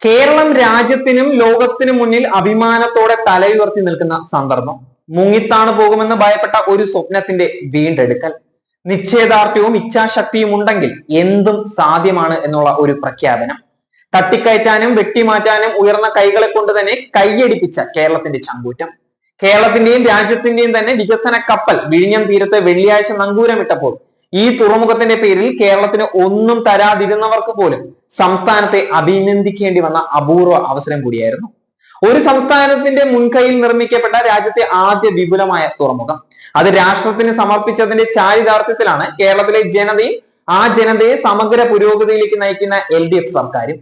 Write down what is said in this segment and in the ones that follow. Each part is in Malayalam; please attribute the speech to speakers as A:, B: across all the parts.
A: കേരളം രാജ്യത്തിനും ലോകത്തിനും മുന്നിൽ അഭിമാനത്തോടെ തലയുയർത്തി നിൽക്കുന്ന സന്ദർഭം. മുങ്ങിത്താണ് പോകുമെന്ന് ഭയപ്പെട്ട ഒരു സ്വപ്നത്തിന്റെ വീണ്ടെടുക്കൽ. നിശ്ചയദാർഢ്യവും ഇച്ഛാശക്തിയും ഉണ്ടെങ്കിൽ എന്തും സാധ്യമാണ് എന്നുള്ള ഒരു പ്രഖ്യാപനം. തട്ടിക്കയറ്റാനും വെട്ടിമാറ്റാനും ഉയർന്ന കൈകളെ കൊണ്ട് തന്നെ കൈയടിപ്പിച്ച കേരളത്തിന്റെ ചങ്കൂറ്റം. കേരളത്തിന്റെയും രാജ്യത്തിന്റെയും തന്നെ വികസന കപ്പൽ വിഴിഞ്ഞം തീരത്ത് വെള്ളിയാഴ്ച നങ്കൂരമിട്ടപ്പോൾ ഈ തുറമുഖത്തിന്റെ പേരിൽ കേരളത്തിന് ഒന്നും തരാതിരുന്നവർക്ക് പോലും സംസ്ഥാനത്തെ അഭിനന്ദിക്കേണ്ടി വന്ന അപൂർവ അവസരം കൂടിയായിരുന്നു. ഒരു സംസ്ഥാനത്തിന്റെ മുൻകൈയിൽ നിർമ്മിക്കപ്പെട്ട രാജ്യത്തെ ആദ്യ വിപുലമായ തുറമുഖം അത് രാഷ്ട്രത്തിന് സമർപ്പിച്ചതിന്റെ ചാരിതാർത്ഥ്യത്തിലാണ് കേരളത്തിലെ ജനതയും ആ ജനതയെ സമഗ്ര പുരോഗതിയിലേക്ക് നയിക്കുന്ന LDF സർക്കാരും.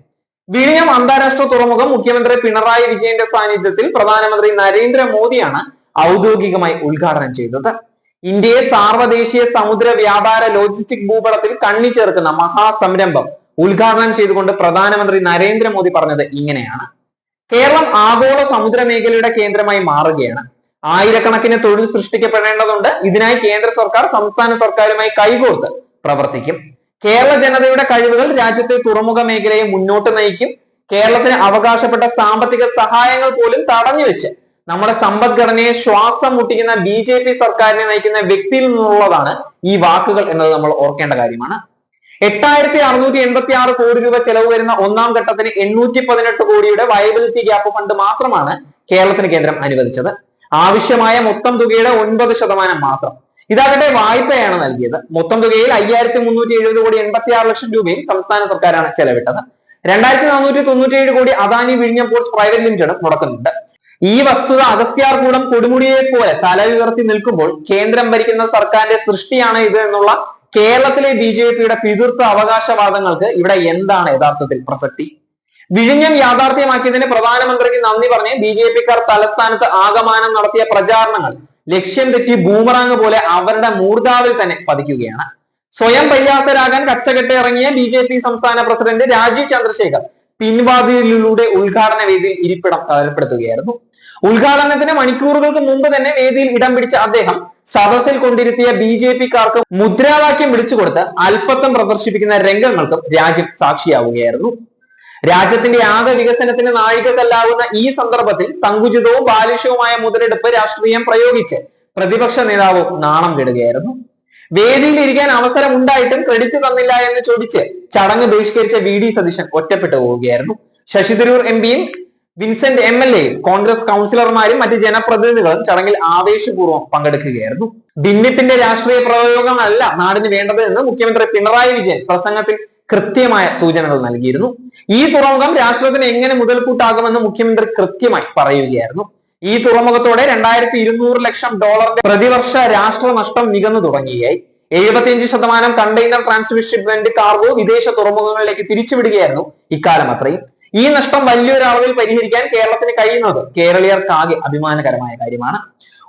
A: വിഴിഞ്ഞം അന്താരാഷ്ട്ര തുറമുഖം മുഖ്യമന്ത്രി പിണറായി വിജയന്റെ സാന്നിധ്യത്തിൽ പ്രധാനമന്ത്രി നരേന്ദ്രമോദിയാണ് ഔദ്യോഗികമായി ഉദ്ഘാടനം ചെയ്തത്. ഇന്ത്യയെ സാർവദേശീയ സമുദ്ര വ്യാപാര ലോജിസ്റ്റിക് ഭൂപടത്തിൽ കണ്ണി ചേർക്കുന്ന മഹാസംരംഭം ഉദ്ഘാടനം ചെയ്തുകൊണ്ട് പ്രധാനമന്ത്രി നരേന്ദ്രമോദി പറഞ്ഞത് ഇങ്ങനെയാണ്: കേരളം ആഗോള സമുദ്ര മേഖലയുടെ കേന്ദ്രമായി മാറുകയാണ്. ആയിരക്കണക്കിന് തൊഴിൽ സൃഷ്ടിക്കപ്പെടേണ്ടതുണ്ട്. ഇതിനായി കേന്ദ്ര സർക്കാർ സംസ്ഥാന സർക്കാരുമായി കൈകോർത്ത് പ്രവർത്തിക്കും. കേരള ജനതയുടെ കഴിവുകൾ രാജ്യത്തെ തുറമുഖ മേഖലയെ മുന്നോട്ട് നയിക്കും. കേരളത്തിന് അവകാശപ്പെട്ട സാമ്പത്തിക സഹായങ്ങൾ പോലും തടഞ്ഞുവെച്ച് നമ്മുടെ സമ്പദ്ഘടനയെ ശ്വാസം മുട്ടിക്കുന്ന BJP സർക്കാരിനെ നയിക്കുന്ന വ്യക്തിയിൽ നിന്നുള്ളതാണ് ഈ വാക്കുകൾ എന്നത് നമ്മൾ ഓർക്കേണ്ട കാര്യമാണ്. 8686 കോടി രൂപ ചെലവ് വരുന്ന ഒന്നാം ഘട്ടത്തിന് 818 കോടിയുടെ വയബിലിറ്റി ഗ്യാപ്പ് ഫണ്ട് മാത്രമാണ് കേരളത്തിന് കേന്ദ്രം അനുവദിച്ചത്. ആവശ്യമായ മൊത്തം തുകയുടെ 9% മാത്രം. ഇതാകട്ടെ വായ്പയാണ് നൽകിയത്. മൊത്തം തുകയിൽ 5370 കോടി 86 ലക്ഷം രൂപയും സംസ്ഥാന സർക്കാരാണ് ചെലവിട്ടത്. 2497 കോടി അദാനി വിഴിഞ്ഞം പോർട്സ് പ്രൈവറ്റ് ലിമിറ്റഡ് മുടക്കുന്നുണ്ട്. ഈ വസ്തുത അഗസ്ത്യാർകൂടം കൊടുമുടിയെ പോലെ തല ഉയർത്തി നിൽക്കുമ്പോൾ കേന്ദ്രം ഭരിക്കുന്ന സർക്കാരിന്റെ സൃഷ്ടിയാണ് ഇത് എന്നുള്ള കേരളത്തിലെ BJPയുടെ പിതൃത്വ അവകാശവാദങ്ങൾക്ക് ഇവിടെ എന്താണ് യഥാർത്ഥത്തിൽ പ്രസക്തി? വിഴിഞ്ഞം യാഥാർത്ഥ്യമാക്കിയതിന് പ്രധാനമന്ത്രിക്ക് നന്ദി പറഞ്ഞ് BJPക്കാർ തലസ്ഥാനത്ത് ആകമാനം നടത്തിയ പ്രചാരണങ്ങൾ ലക്ഷ്യം തെറ്റി ബൂമറാങ് പോലെ അവരുടെ മൂർധാവിൽ തന്നെ പതിക്കുകയാണ്. സ്വയം പര്യാപ്തരാകാൻ കച്ചകെട്ട് ഇറങ്ങിയ BJP സംസ്ഥാന പ്രസിഡന്റ് രാജീവ് ചന്ദ്രശേഖർ പിൻവാതിലിലൂടെ ഉദ്ഘാടന വേദിയിൽ ഇരിപ്പിടം തലപ്പെടുത്തുകയായിരുന്നു. ഉദ്ഘാടനത്തിന് മണിക്കൂറുകൾക്ക് മുമ്പ് തന്നെ വേദിയിൽ ഇടം പിടിച്ച അദ്ദേഹം സദസ്സിൽ കൊണ്ടിരുത്തിയ BJPക്കാർക്ക് മുദ്രാവാക്യം വിളിച്ചുകൊടുത്ത് അല്പത്വം പ്രദർശിപ്പിക്കുന്ന രംഗങ്ങൾക്കും രാജ്യം സാക്ഷിയാവുകയായിരുന്നു. രാജ്യത്തിന്റെ ആകെ വികസനത്തിന് നാഴികക്കല്ലാവുന്ന ഈ സന്ദർഭത്തിൽ സങ്കുചിതവും ബാലിശവുമായ മുതലെടുപ്പ് രാഷ്ട്രീയം പ്രയോഗിച്ച് പ്രതിപക്ഷ നേതാവ് നാണം കെടുകയായിരുന്നു. വേദിയിൽ ഇരിക്കാൻ അവസരം ഉണ്ടായിട്ടും ക്രെഡിറ്റ് തന്നില്ല എന്ന് ചോദിച്ച് ചടങ്ങ് ബഹിഷ്കരിച്ച VD സതീശൻ ഒറ്റപ്പെട്ടു പോവുകയായിരുന്നു. ശശി തരൂർ MPയും വിൻസെന്റ് MLAയും കോൺഗ്രസ് കൗൺസിലർമാരും മറ്റ് ജനപ്രതിനിധികളും ചടങ്ങിൽ ആവേശപൂർവ്വം പങ്കെടുക്കുകയായിരുന്നു. ഭിന്നിപ്പിന്റെ രാഷ്ട്രീയ പ്രയോഗങ്ങളല്ല നാടിന് വേണ്ടത് എന്ന് മുഖ്യമന്ത്രി പിണറായി വിജയൻ പ്രസംഗത്തിൽ കൃത്യമായ സൂചനകൾ നൽകിയിരുന്നു. ഈ തുറമുഖം രാഷ്ട്രത്തിന് എങ്ങനെ മുതൽക്കൂട്ടാകുമെന്ന് മുഖ്യമന്ത്രി കൃത്യമായി പറയുകയായിരുന്നു. ഈ തുറമുഖത്തോടെ $2200 ലക്ഷം പ്രതിവർഷ രാഷ്ട്ര നഷ്ടം നികന്നു തുടങ്ങിയായി. 75% കണ്ടെയ്നർ ട്രാൻസ്ഷിപ്മെന്റ് കാർഗോ വിദേശ തുറമുഖങ്ങളിലേക്ക് തിരിച്ചുവിടുകയായിരുന്നു ഇക്കാലം അത്രയും. ഈ നഷ്ടം വലിയൊരു അളവിൽ പരിഹരിക്കാൻ കേരളത്തിന് കഴിയുന്നത് കേരളീയർക്കാകെ അഭിമാനകരമായ കാര്യമാണ്.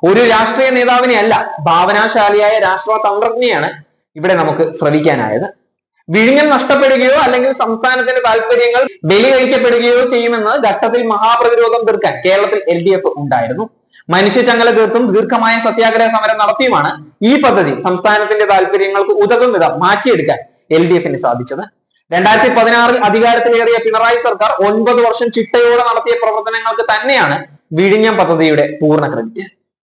A: ഒരു രാഷ്ട്രീയ നേതാവിനെ അല്ല, ഭാവനാശാലിയായ രാഷ്ട്ര തന്ത്രജ്ഞയാണ് ഇവിടെ നമുക്ക് ശ്രവിക്കാനായത്. വിഴിഞ്ഞം നഷ്ടപ്പെടുകയോ അല്ലെങ്കിൽ സംസ്ഥാനത്തിന്റെ താല്പര്യങ്ങൾ ബലി കഴിക്കപ്പെടുകയോ ചെയ്യുമെന്ന് ഘട്ടത്തിൽ മഹാപ്രതിരോധം തീർക്കാൻ കേരളത്തിൽ LDF ഉണ്ടായിരുന്നു. മനുഷ്യചങ്ങല തീർത്തും ദീർഘമായ സത്യാഗ്രഹ സമരം നടത്തിയുമാണ് ഈ പദ്ധതി സംസ്ഥാനത്തിന്റെ താല്പര്യങ്ങൾക്ക് ഉതകും വിധം മാറ്റിയെടുക്കാൻ LDFന് സാധിച്ചത്. 2016 അധികാരത്തിലേറിയ പിണറായി സർക്കാർ 9 വർഷം ചിട്ടയോടെ നടത്തിയ പ്രവർത്തനങ്ങൾക്ക് തന്നെയാണ് വിഴിഞ്ഞം പദ്ധതിയുടെ പൂർണ്ണ ക്രെഡിറ്റ്.